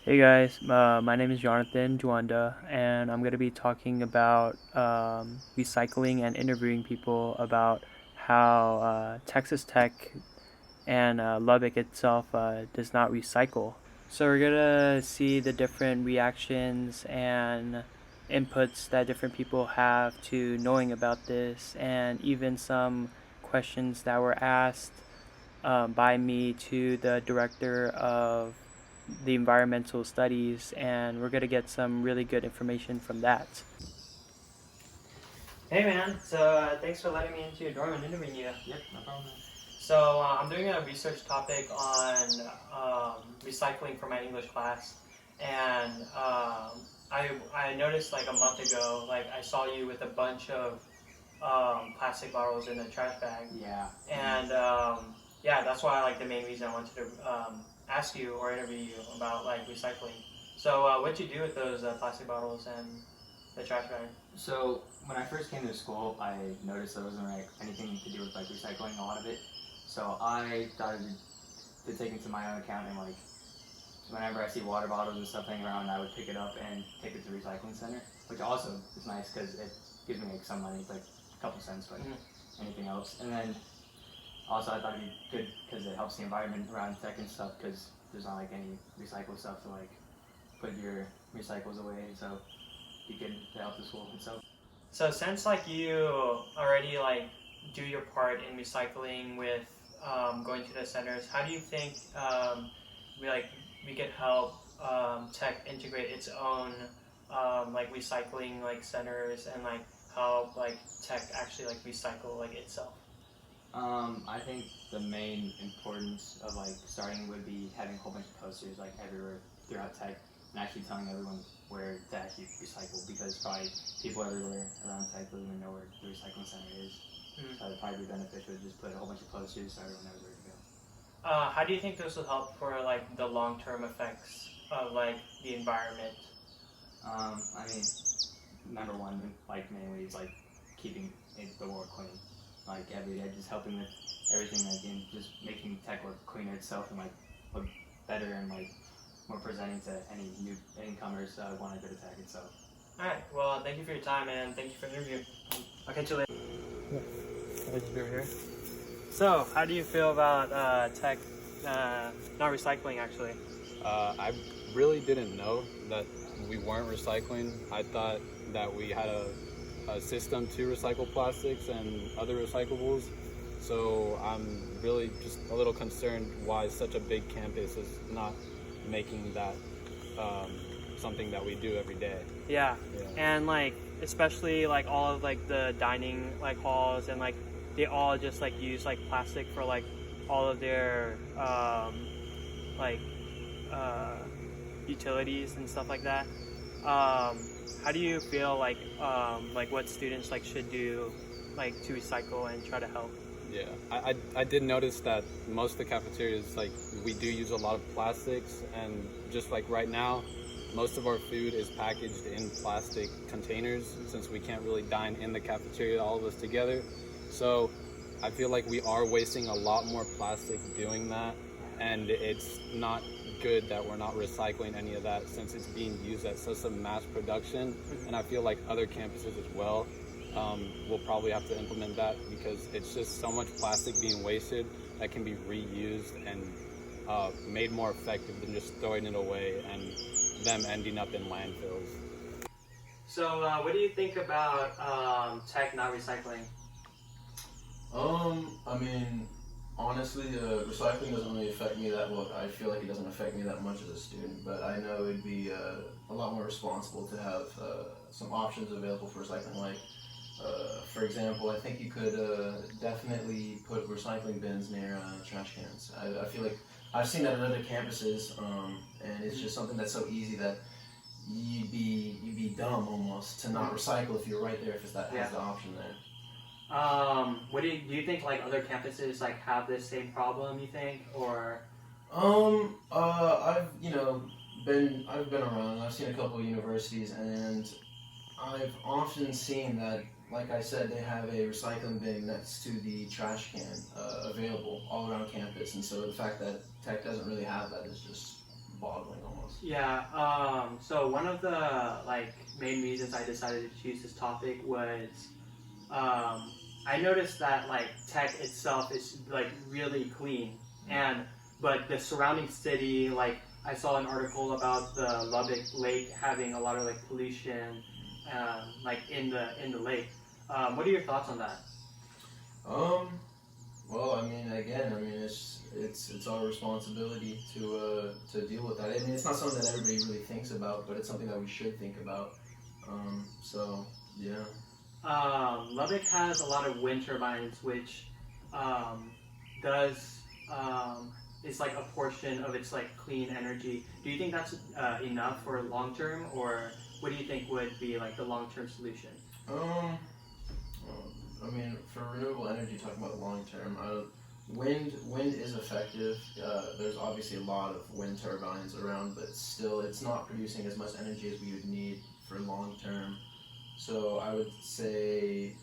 Hey guys, my name is Jonathan Juanda, and I'm going to be talking about recycling and interviewing people about how Texas Tech and Lubbock itself does not recycle. So we're going to see the different reactions and inputs that different people have to knowing about this, and even some questions that were asked by me to the director of the environmental studies, and we're going to get some really good information from that. Hey man, so thanks for letting me into your dorm and interviewing you. Yep, no problem. So I'm doing a research topic on recycling for my English class, and I noticed like a month ago, like I saw you with a bunch of plastic bottles in a trash bag. Yeah. And yeah, that's why like the main reason I wanted to ask you or interview you about like recycling. So what'd you do with those plastic bottles and the trash bag? So when I first came to school, I noticed there wasn't like anything to do with like recycling a lot of it. So I started to take it to my own account and like whenever I see water bottles and stuff laying around, I would pick it up and take it to the recycling center, which also is nice because it gives me like some money, like a couple cents, but anything else. And then also I thought it'd be good because it helps the environment around tech and stuff because there's not like any recycled stuff to like put your recycles away, so you can help the school itself. So since like you already like do your part in recycling with going to the centers, how do you think we like we could help tech integrate its own like recycling like centers and like help like tech actually like recycle like itself? I think the main importance of like starting would be having a whole bunch of posters like everywhere throughout tech and actually telling everyone where to actually recycle because probably people everywhere around tech don't even know where the recycling center is. So it'd probably be beneficial to just put a whole bunch of posters so everyone knows where to go. How do you think this will help for like the long term effects of like the environment? I mean, number one, like mainly is like keeping the world clean, like every day, just helping with everything, like in just making tech work cleaner itself and like look better and like more presenting to any new incomers that want to go to tech itself. All right. Well, thank you for your time and thank you for the interview. I'll catch you later. Over here. So, how do you feel about tech not recycling actually? I really didn't know that we weren't recycling. I thought that we had a system to recycle plastics and other recyclables. So I'm really just a little concerned why such a big campus is not making that something that we do every day. Yeah. Yeah. And like especially like all of like the dining like halls and like they all just like use like plastic for like all of their like utilities and stuff like that. How do you feel like what students like should do like to recycle and try to help? Yeah, I did notice that most of the cafeterias, like, we do use a lot of plastics, and just like right now, most of our food is packaged in plastic containers since we can't really dine in the cafeteria, all of us together. So I feel like we are wasting a lot more plastic doing that, and it's not good that we're not recycling any of that since it's being used at such a mass production. And I feel like other campuses as well will probably have to implement that because it's just so much plastic being wasted that can be reused and made more effective than just throwing it away and them ending up in landfills. So, what do you think about tech not recycling? I mean, honestly, recycling doesn't really affect me that well. I feel like it doesn't affect me that much as a student, but I know it'd be a lot more responsible to have some options available for recycling. Like, for example, I think you could definitely put recycling bins near trash cans. I feel like I've seen that at other campuses, and it's just something that's so easy that you'd be dumb almost to not recycle if you're right there if it's that has the option there. What do you think like other campuses like have this same problem, you think, or I've I've been around. I've seen a couple of universities, and I've often seen that, like I said, they have a recycling bin next to the trash can available all around campus, and so the fact that Tech doesn't really have that is just boggling almost. Yeah, so one of the like main reasons I decided to choose this topic was I noticed that like tech itself is like really clean, and but the surrounding city, like I saw an article about the Lubbock Lake having a lot of like pollution, like in the lake. What are your thoughts on that? Um, well, I mean, again, I mean, it's our responsibility to deal with that. I mean, it's not something that everybody really thinks about, but it's something that we should think about. So yeah. Lubbock has a lot of wind turbines, which um, does is like a portion of its like clean energy. Do you think that's enough for long term, or what do you think would be like the long term solution? Um, I mean, for renewable energy, talking about long term, wind is effective. There's obviously a lot of wind turbines around, but still, it's not producing as much energy as we would need for long term. So I would say,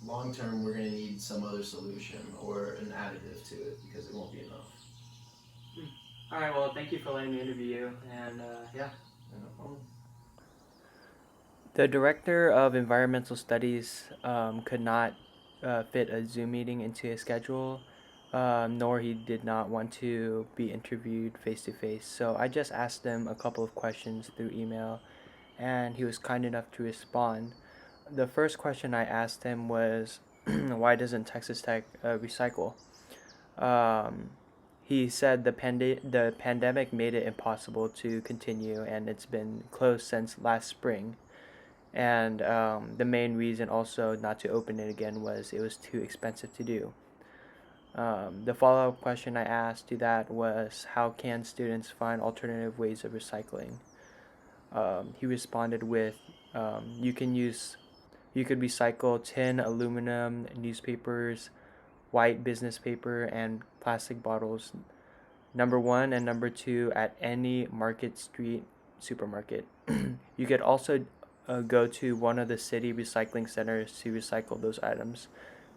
long term, we're going to need some other solution or an additive to it because it won't be enough. All right. Well, thank you for letting me interview you, and yeah. No problem. The director of environmental studies could not fit a Zoom meeting into his schedule, nor he did not want to be interviewed face to face. So I just asked him a couple of questions through email, and he was kind enough to respond. The first question I asked him was, why doesn't Texas Tech recycle? Um, he said the pandemic made it impossible to continue, and it's been closed since last spring. And the main reason also not to open it again was it was too expensive to do. The follow up question I asked to that was, how can students find alternative ways of recycling? He responded with, you could recycle tin, aluminum, newspapers, white business paper, and plastic bottles. Number one and number two at any Market Street supermarket. You could also go to one of the city recycling centers to recycle those items.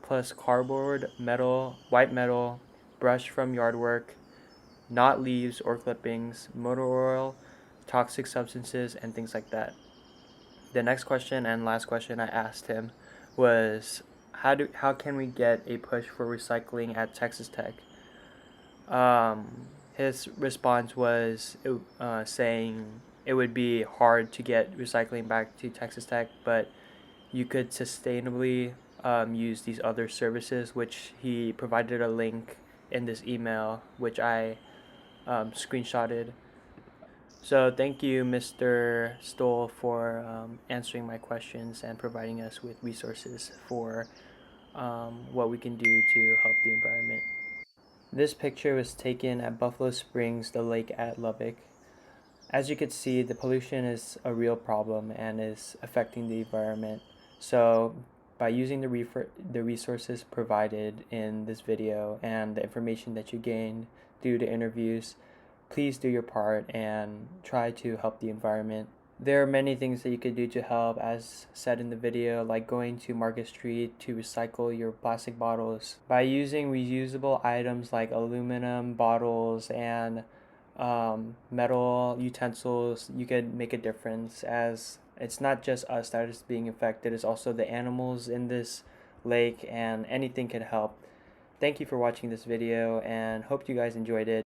Plus cardboard, metal, white metal, brush from yard work, not leaves or clippings, motor oil, toxic substances, and things like that. The next question and last question I asked him was, how can we get a push for recycling at Texas Tech? His response was saying it would be hard to get recycling back to Texas Tech, but you could sustainably use these other services, which he provided a link in this email, which I screenshotted. So thank you, Mr. Stoll, for answering my questions and providing us with resources for what we can do to help the environment. This picture was taken at Buffalo Springs, the lake at Lubbock. As you can see, the pollution is a real problem and is affecting the environment. So by using the resources provided in this video and the information that you gained through the interviews, please do your part and try to help the environment. There are many things that you could do to help, as said in the video, like going to Market Street to recycle your plastic bottles. By using reusable items like aluminum bottles and metal utensils, you could make a difference, as it's not just us that is being affected, it's also the animals in this lake, and anything can help. Thank you for watching this video and hope you guys enjoyed it.